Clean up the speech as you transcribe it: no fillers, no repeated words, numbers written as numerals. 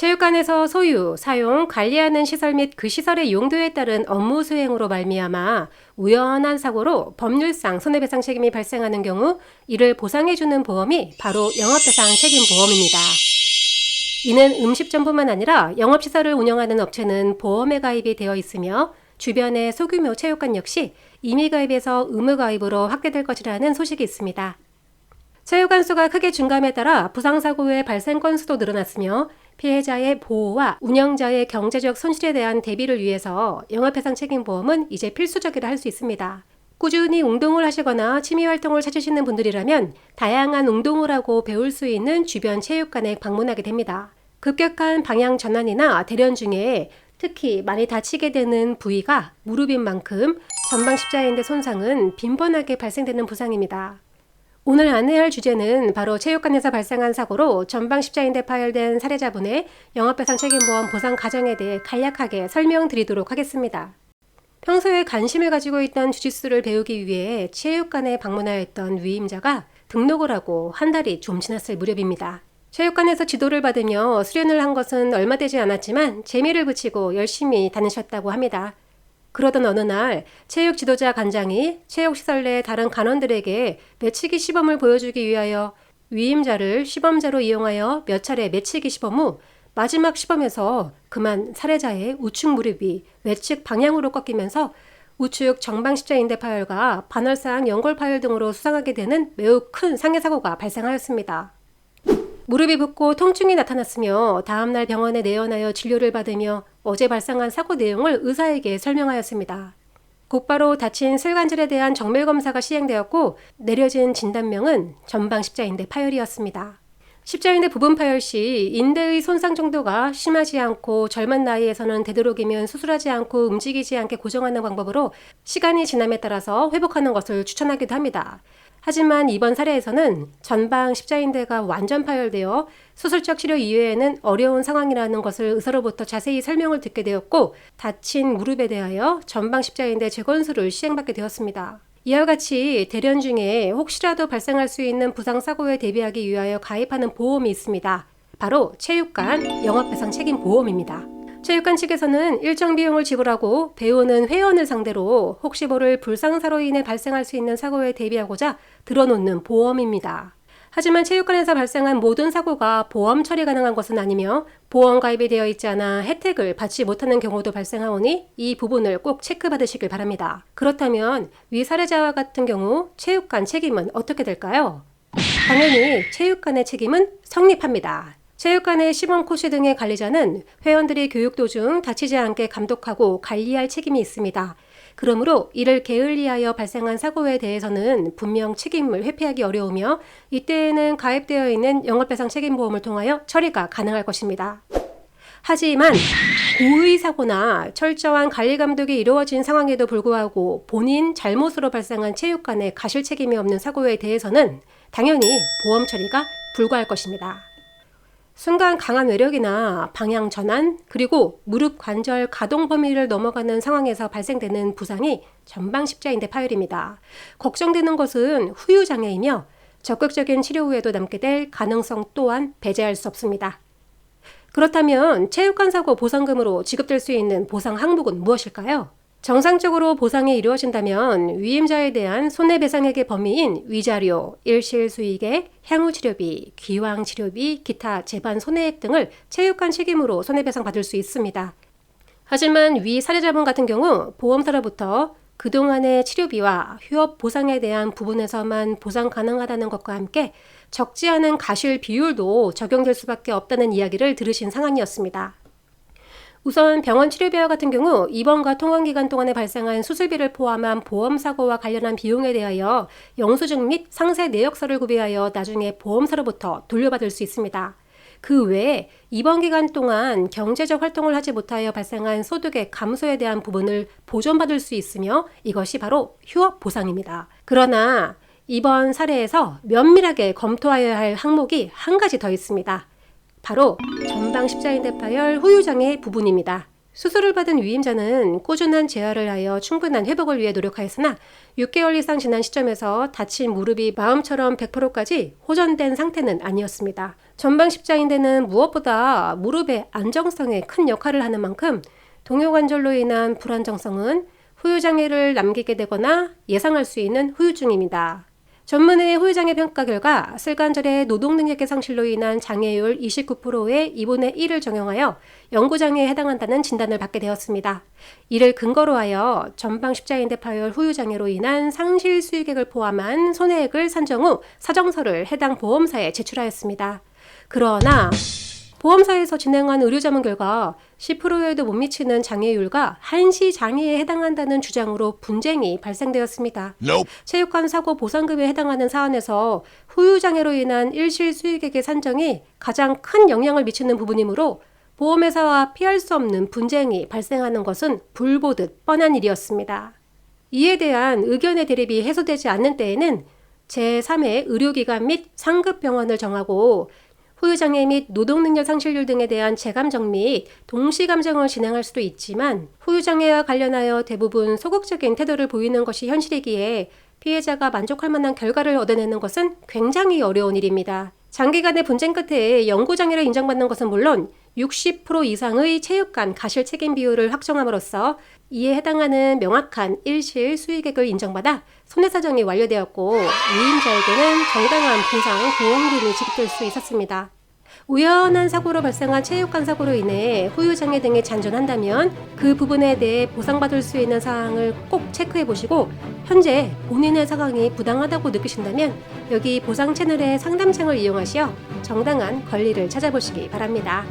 체육관에서 소유, 사용, 관리하는 시설 및 그 시설의 용도에 따른 업무 수행으로 말미암아 우연한 사고로 법률상 손해배상 책임이 발생하는 경우 이를 보상해주는 보험이 바로 영업배상 책임보험입니다. 이는 음식점뿐만 아니라 영업시설을 운영하는 업체는 보험에 가입이 되어 있으며 주변의 소규모 체육관 역시 임의 가입에서 의무 가입으로 확대될 것이라는 소식이 있습니다. 체육관 수가 크게 증감에 따라 부상사고의 발생 건수도 늘어났으며 피해자의 보호와 운영자의 경제적 손실에 대한 대비를 위해서 영업배상 책임보험은 이제 필수적이라 할 수 있습니다. 꾸준히 운동을 하시거나 취미활동을 찾으시는 분들이라면 다양한 운동을 하고 배울 수 있는 주변 체육관에 방문하게 됩니다. 급격한 방향 전환이나 대련 중에 특히 많이 다치게 되는 부위가 무릎인 만큼 전방 십자인대 손상은 빈번하게 발생되는 부상입니다. 오늘 안내할 주제는 바로 체육관에서 발생한 사고로 전방 십자인대 파열된 사례자분의 영업배상 책임보험 보상 과정에 대해 간략하게 설명드리도록 하겠습니다. 평소에 관심을 가지고 있던 주짓수를 배우기 위해 체육관에 방문하였던 위임자가 등록을 하고 한 달이 좀 지났을 무렵입니다. 체육관에서 지도를 받으며 수련을 한 것은 얼마 되지 않았지만 재미를 붙이고 열심히 다니셨다고 합니다. 그러던 어느 날 체육 지도자 관장이 체육시설 내 다른 간원들에게 매치기 시범을 보여주기 위하여 위임자를 시범자로 이용하여 몇 차례 매치기 시범 후 마지막 시범에서 그만 사례자의 우측 무릎이 외측 방향으로 꺾이면서 우측 정방 십자인대 파열과 반월상 연골 파열 등으로 수상하게 되는 매우 큰 상해 사고가 발생하였습니다. 무릎이 붓고 통증이 나타났으며 다음날 병원에 내원하여 진료를 받으며 어제 발생한 사고 내용을 의사에게 설명하였습니다. 곧바로 다친 슬관절에 대한 정밀검사가 시행되었고 내려진 진단명은 전방 십자인대 파열이었습니다. 십자인대 부분 파열 시 인대의 손상 정도가 심하지 않고 젊은 나이에서는 되도록이면 수술하지 않고 움직이지 않게 고정하는 방법으로 시간이 지남에 따라서 회복하는 것을 추천하기도 합니다. 하지만 이번 사례에서는 전방 십자인대가 완전 파열되어 수술적 치료 이외에는 어려운 상황이라는 것을 의사로부터 자세히 설명을 듣게 되었고 다친 무릎에 대하여 전방 십자인대 재건술을 시행받게 되었습니다. 이와 같이 대련 중에 혹시라도 발생할 수 있는 부상사고에 대비하기 위하여 가입하는 보험이 있습니다. 바로 체육관 영업배상 책임보험입니다. 체육관 측에서는 일정 비용을 지불하고 배우는 회원을 상대로 혹시 모를 불상사로 인해 발생할 수 있는 사고에 대비하고자 들어놓는 보험입니다. 하지만 체육관에서 발생한 모든 사고가 보험 처리 가능한 것은 아니며 보험 가입이 되어 있지 않아 혜택을 받지 못하는 경우도 발생하오니 이 부분을 꼭 체크받으시길 바랍니다. 그렇다면 위 사례자와 같은 경우 체육관 책임은 어떻게 될까요? 당연히 체육관의 책임은 성립합니다. 체육관의 시범 코치 등의 관리자는 회원들이 교육 도중 다치지 않게 감독하고 관리할 책임이 있습니다. 그러므로 이를 게을리하여 발생한 사고에 대해서는 분명 책임을 회피하기 어려우며 이때에는 가입되어 있는 영업배상 책임보험을 통하여 처리가 가능할 것입니다. 하지만 고의 사고나 철저한 관리 감독이 이루어진 상황에도 불구하고 본인 잘못으로 발생한 체육관에 가실 책임이 없는 사고에 대해서는 당연히 보험 처리가 불가할 것입니다. 순간 강한 외력이나 방향 전환, 그리고 무릎 관절 가동 범위를 넘어가는 상황에서 발생되는 부상이 전방 십자인대 파열입니다. 걱정되는 것은 후유 장애이며 적극적인 치료 후에도 남게 될 가능성 또한 배제할 수 없습니다. 그렇다면 체육관 사고 보상금으로 지급될 수 있는 보상 항목은 무엇일까요? 정상적으로 보상이 이루어진다면 위임자에 대한 손해배상액의 범위인 위자료, 일실수익액, 향후치료비, 기왕치료비, 기타 재반 손해액 등을 체육관 책임으로 손해배상 받을 수 있습니다. 하지만 위 사례자분 같은 경우 보험사로부터 그동안의 치료비와 휴업 보상에 대한 부분에서만 보상 가능하다는 것과 함께 적지 않은 가실 비율도 적용될 수밖에 없다는 이야기를 들으신 상황이었습니다. 우선 병원 치료비와 같은 경우 입원과 통원 기간 동안에 발생한 수술비를 포함한 보험사고와 관련한 비용에 대하여 영수증 및 상세 내역서를 구비하여 나중에 보험사로부터 돌려받을 수 있습니다. 그 외에 입원 기간 동안 경제적 활동을 하지 못하여 발생한 소득의 감소에 대한 부분을 보존받을 수 있으며 이것이 바로 휴업 보상입니다. 그러나 이번 사례에서 면밀하게 검토하여야 할 항목이 한 가지 더 있습니다. 바로 전방 십자인대 파열 후유장애 부분입니다. 수술을 받은 위임자는 꾸준한 재활을 하여 충분한 회복을 위해 노력하였으나 6개월 이상 지난 시점에서 다친 무릎이 마음처럼 100%까지 호전된 상태는 아니었습니다. 전방 십자인대는 무엇보다 무릎의 안정성에 큰 역할을 하는 만큼 동요관절로 인한 불안정성은 후유장애를 남기게 되거나 예상할 수 있는 후유증입니다. 전문의 후유장애 평가 결과 슬관절의 노동능력의 상실로 인한 장애율 29%의 2분의 1을 적용하여 영구장애에 해당한다는 진단을 받게 되었습니다. 이를 근거로 하여 전방 십자인대 파열 후유장애로 인한 상실 수익액을 포함한 손해액을 산정 후 사정서를 해당 보험사에 제출하였습니다. 그러나 보험사에서 진행한 의료자문 결과 10%에도 못 미치는 장애율과 한시 장애에 해당한다는 주장으로 분쟁이 발생되었습니다. 체육관 사고 보상금에 해당하는 사안에서 후유장애로 인한 일실 수익액의 산정이 가장 큰 영향을 미치는 부분이므로 보험회사와 피할 수 없는 분쟁이 발생하는 것은 불보듯 뻔한 일이었습니다. 이에 대한 의견의 대립이 해소되지 않는 때에는 제3의 의료기관 및 상급병원을 정하고 후유장애 및 노동능력 상실률 등에 대한 재감정 및 동시감정을 진행할 수도 있지만 후유장애와 관련하여 대부분 소극적인 태도를 보이는 것이 현실이기에 피해자가 만족할 만한 결과를 얻어내는 것은 굉장히 어려운 일입니다. 장기간의 분쟁 끝에 영구장애를 인정받는 것은 물론 60% 이상의 체육관 가실 책임 비율을 확정함으로써 이에 해당하는 명확한 일실 수익액을 인정받아 손해사정이 완료되었고 위임자에게는 정당한 보상 보험금이 지급될 수 있었습니다. 우연한 사고로 발생한 체육관 사고로 인해 후유장애 등이 잔존한다면 그 부분에 대해 보상받을 수 있는 사항을 꼭 체크해 보시고 현재 본인의 상황이 부당하다고 느끼신다면 여기 보상 채널의 상담창을 이용하시어 정당한 권리를 찾아보시기 바랍니다.